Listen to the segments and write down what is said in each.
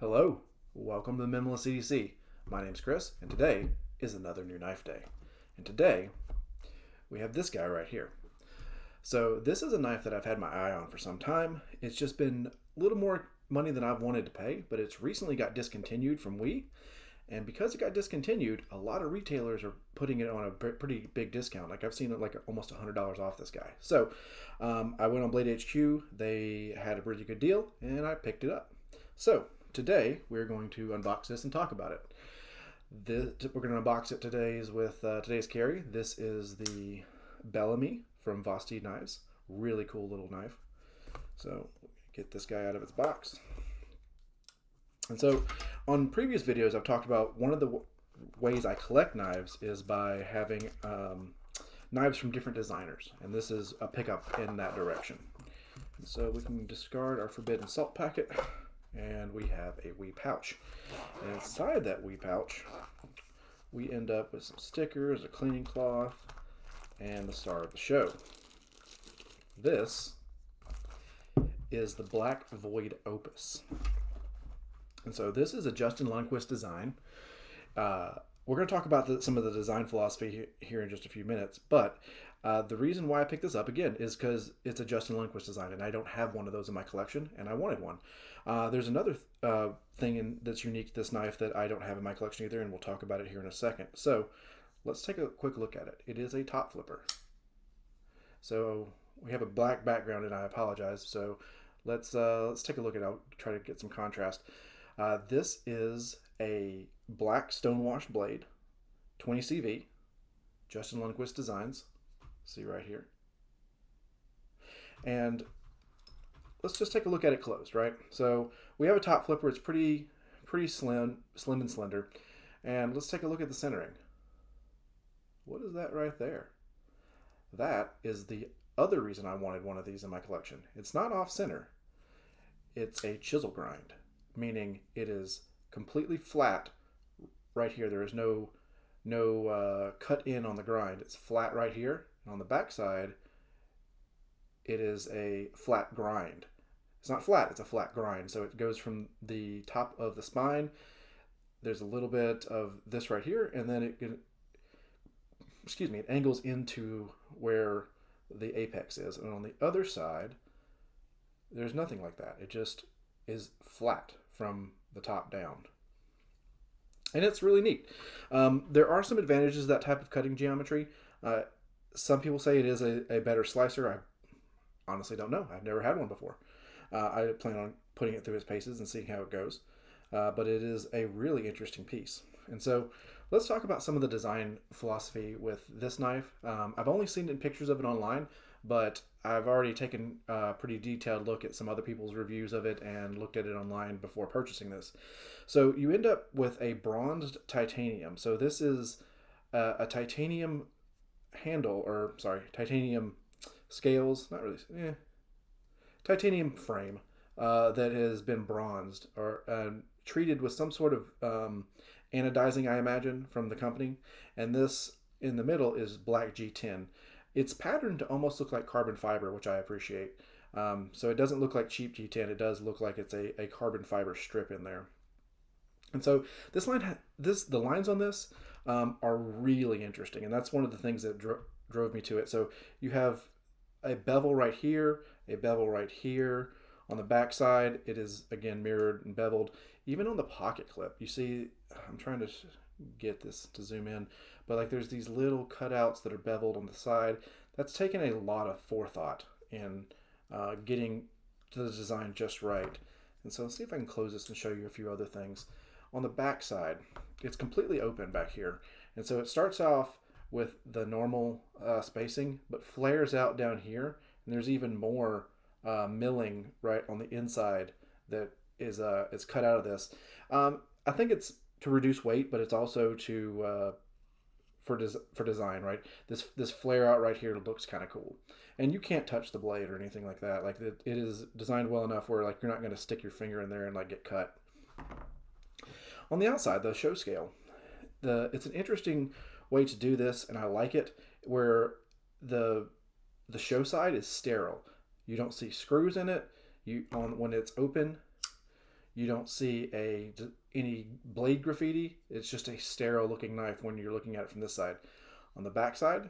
Hello, welcome to the Minimalist CDC. My name's Chris, and today is another new knife day. And today, we have this guy right here. So this is a knife that I've had my eye on for some time. It's just been a little more money than I've wanted to pay, but it's recently got discontinued from Wii. And because it got discontinued, a lot of retailers are putting it on a pretty big discount. Like I've seen it like almost $100 off this guy. So I went on Blade HQ. They had a pretty good deal, and I picked it up. So today we're going to unbox this and talk about it. We're going to unbox it with today's carry. This is the Bellamy from Vosti Knives. Really cool little knife. So get this guy out of its box. And so on previous videos, I've talked about one of the ways I collect knives is by having knives from different designers. And this is a pickup in that direction. And so we can discard our forbidden salt packet. And we have a wee pouch. And inside that wee pouch, we end up with some stickers, a cleaning cloth, and the star of the show. This is the Black Void Opus. And so this is a Justin Lundquist design. We're going to talk about some of the design philosophy here in just a few minutes, but the reason why I picked this up again is because it's a Justin Lundquist design, and I don't have one of those in my collection, and I wanted one. There's another thing that's unique to this knife that I don't have in my collection either, and we'll talk about it here in a second. So let's take a quick look at it. It is a top flipper. So we have a black background, and I apologize. So let's take a look at it. I'll try to get some contrast. This is a black stonewashed blade, 20 CV, Justin Lundquist Designs. See right here. And let's just take a look at it closed, right? So we have a top flipper. It's pretty slim and slender. And let's take a look at the centering. What is that right there? That is the other reason I wanted one of these in my collection. It's not off center. It's a chisel grind, meaning it is completely flat right here. There is no cut in on the grind. It's flat right here. And on the back side, it is a flat grind. It's not flat, it's a flat grind. So it goes from the top of the spine. There's a little bit of this right here, and then it angles into where the apex is. And on the other side, there's nothing like that. It just is flat from the top down. And it's really neat. There are some advantages to that type of cutting geometry. Some people say it is a better slicer. I honestly don't know. I've never had one before. I plan on putting it through its paces and seeing how it goes. But it is a really interesting piece. And so let's talk about some of the design philosophy with this knife. I've only seen it in pictures of it online, but I've already taken a pretty detailed look at some other people's reviews of it and looked at it online before purchasing this. So you end up with a bronzed titanium. So this is a titanium handle, or sorry, titanium scales, not really, titanium frame that has been bronzed or treated with some sort of anodizing, I imagine, from the company. And this in the middle is black G10. It's patterned to almost look like carbon fiber, which I appreciate. So it doesn't look like cheap G10. It does look like it's a carbon fiber strip in there. And so the lines on this are really interesting, and that's one of the things that drove me to it. So you have a bevel right here, a bevel right here. On the back side, it is again mirrored and beveled. Even on the pocket clip, you see, I'm trying to get this to zoom in, but like there's these little cutouts that are beveled on the side. That's taken a lot of forethought in getting to the design just right. And so let's see if I can close this and show you a few other things. On the back side, it's completely open back here. And so it starts off with the normal spacing, but flares out down here. And there's even more milling right on the inside that is cut out of this. I think it's to reduce weight, but it's also for design, right? This flare out right here looks kind of cool, and you can't touch the blade or anything like that. Like it is designed well enough where like you're not going to stick your finger in there and like get cut. On the outside, the show scale, it's an interesting way to do this, and I like it where the show side is sterile. You don't see screws in it. When it's open, You don't see any blade graffiti. It's just a sterile looking knife when you're looking at it from this side. On the back side,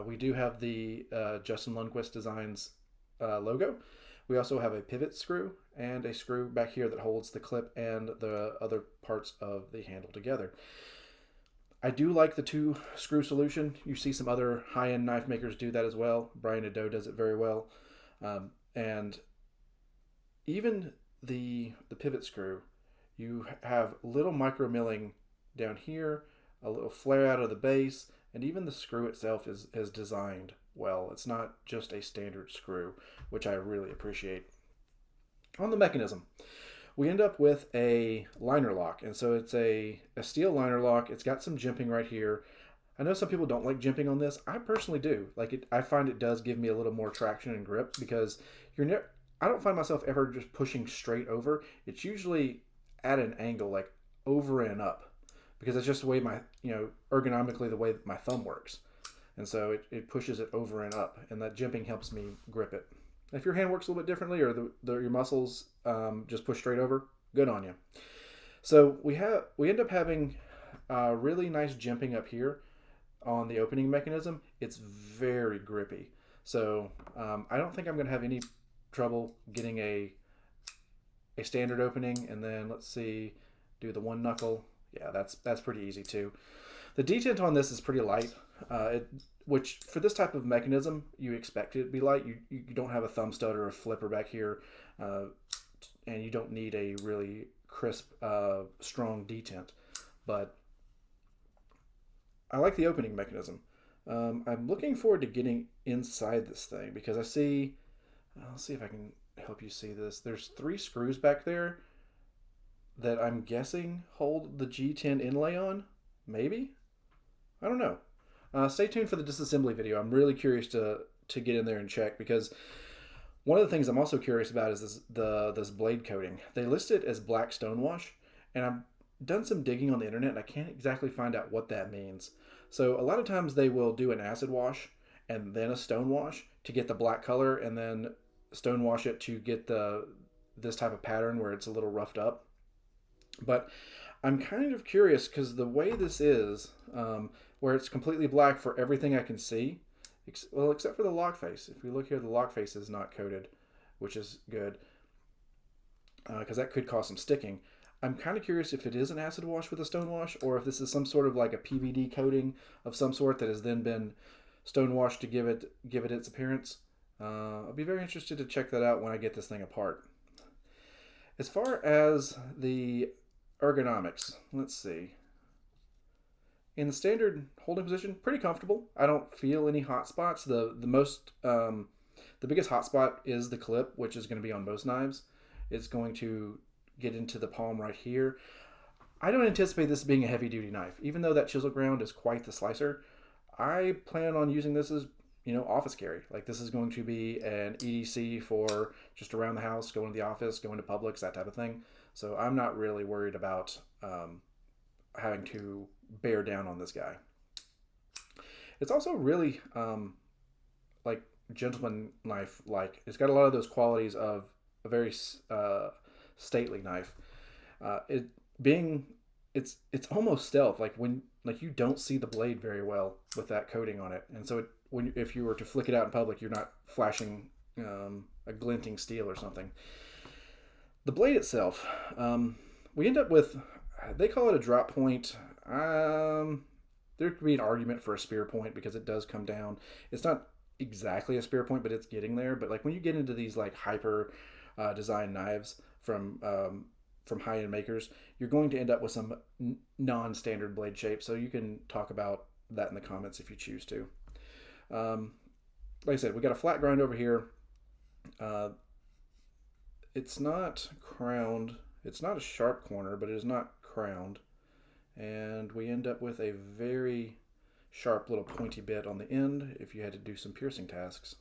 we do have the Justin Lundquist Designs logo. We also have a pivot screw and a screw back here that holds the clip and the other parts of the handle together. I do like the 2-screw solution. You see some other high-end knife makers do that as well. Brian Nadeau does it very well. And even the pivot screw, you have little micro milling down here, a little flare out of the base, and even the screw itself is designed well. It's not just a standard screw, which I really appreciate. On the mechanism, we end up with a liner lock, and so it's a steel liner lock. It's got some jimping right here. I know some people don't like jimping on this. I personally do. Like it, I find it does give me a little more traction and grip because I don't find myself ever just pushing straight over. It's usually at an angle, like over and up, because it's just the way ergonomically the way that my thumb works. And so it pushes it over and up, and that jimping helps me grip it. If your hand works a little bit differently, or your muscles just push straight over, good on you. So we end up having really nice jimping up here on the opening mechanism. It's very grippy. So I don't think I'm going to have any trouble getting a standard opening. And then let's see, do the one knuckle. Yeah, that's pretty easy too. The detent on this is pretty light, which for this type of mechanism, you expect it to be light. You don't have a thumb stud or a flipper back here, and you don't need a really crisp, strong detent. But I like the opening mechanism. I'm looking forward to getting inside this thing because I'll see if I can help you see this. There's 3 screws back there that I'm guessing hold the G10 inlay on. Maybe? I don't know. Stay tuned for the disassembly video. I'm really curious to get in there and check because one of the things I'm also curious about is this blade coating. They list it as black stonewash, and I've done some digging on the internet and I can't exactly find out what that means. So a lot of times they will do an acid wash and then a stone wash to get the black color, and then stone wash it to get this type of pattern where it's a little roughed up. But I'm kind of curious because the way this is, where it's completely black for everything I can see, except for the lock face. If we look here, the lock face is not coated, which is good because that could cause some sticking. I'm kind of curious if it is an acid wash with a stone wash, or if this is some sort of like a PVD coating of some sort that has then been stone washed to give it its appearance. I'll be very interested to check that out when I get this thing apart. As far as the ergonomics, let's see. In the standard holding position, pretty comfortable. I don't feel any hot spots. The biggest hot spot is the clip, which is going to be on most knives. It's going to get into the palm right here. I don't anticipate this being a heavy duty knife. Even though that chisel ground is quite the slicer, I plan on using this as, office carry. Like this is going to be an EDC for just around the house, going to the office, going to Publix, that type of thing. So I'm not really worried about having to bear down on this guy. It's also really like gentleman knife like. It's got a lot of those qualities of a very stately knife. It's almost stealth. Like you don't see the blade very well with that coating on it, and so if you were to flick it out in public, you're not flashing a glinting steel or something. The blade itself, we end up with, they call it a drop point. There could be an argument for a spear point because it does come down. It's not exactly a spear point, but it's getting there. But like when you get into these like hyper design knives from high-end makers, you're going to end up with some non-standard blade shape. So you can talk about that in the comments if you choose to. Like I said, we got a flat grind over here. It's not crowned. It's not a sharp corner, but it is not crowned. And we end up with a very sharp little pointy bit on the end if you had to do some piercing tasks.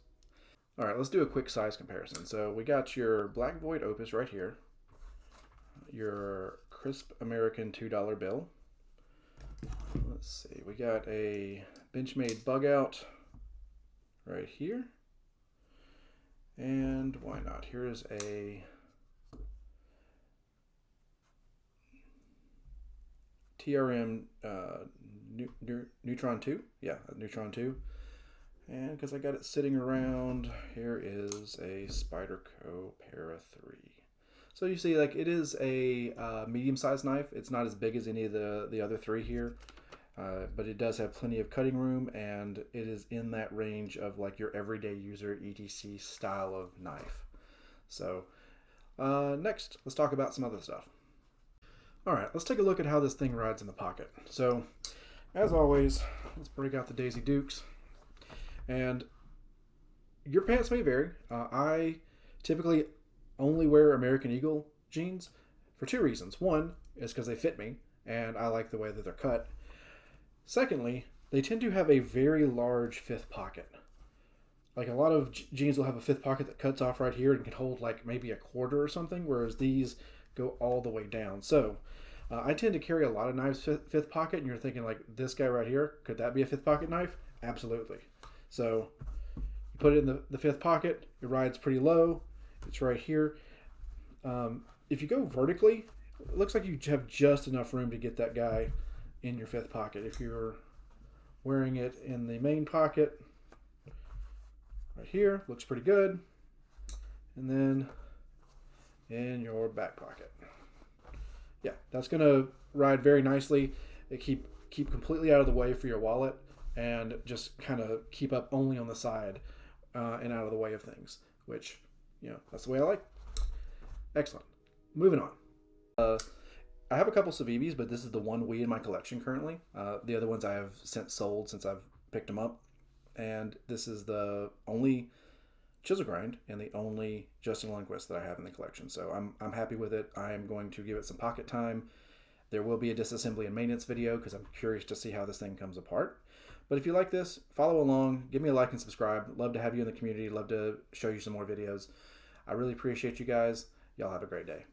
All right, let's do a quick size comparison. So we got your Black Void Opus right here, your crisp American $2 bill. Let's see, we got a Benchmade Bug Out right here. And why not? Here is a TRM Neutron 2. Yeah, Neutron 2. And because I got it sitting around, here is a Spyderco Para 3. So you see, like, it is a medium-sized knife. It's not as big as any of the other three here, but it does have plenty of cutting room, and it is in that range of like your everyday user ETC style of knife. So next, let's talk about some other stuff. All right, let's take a look at how this thing rides in the pocket. So, as always, let's break out the Daisy Dukes. And your pants may vary. I typically only wear American Eagle jeans for two reasons. One is because they fit me, and I like the way that they're cut. Secondly, they tend to have a very large fifth pocket. Like a lot of jeans will have a fifth pocket that cuts off right here and can hold like maybe a quarter or something, whereas these go all the way down. So I tend to carry a lot of knives fifth pocket, and you're thinking like, this guy right here, could that be a fifth pocket knife? Absolutely. So you put it in the fifth pocket, it rides pretty low, it's right here. If you go vertically, it looks like you have just enough room to get that guy in your fifth pocket. If you're wearing it in the main pocket, right here, looks pretty good. And then in your back pocket. Yeah, that's gonna ride very nicely. It keep completely out of the way for your wallet, and just kind of keep up only on the side and out of the way of things, which, you know, that's the way I like. Excellent. Moving on. I have a couple Civibis, but this is the one we in my collection currently. The other ones I have since sold since I've picked them up. And this is the only chisel grind and the only Justin Lundquist that I have in the collection. So I'm happy with it. I am going to give it some pocket time. There will be a disassembly and maintenance video because I'm curious to see how this thing comes apart. But if you like this, follow along, give me a like and subscribe. Love to have you in the community. Love to show you some more videos. I really appreciate you guys. Y'all have a great day.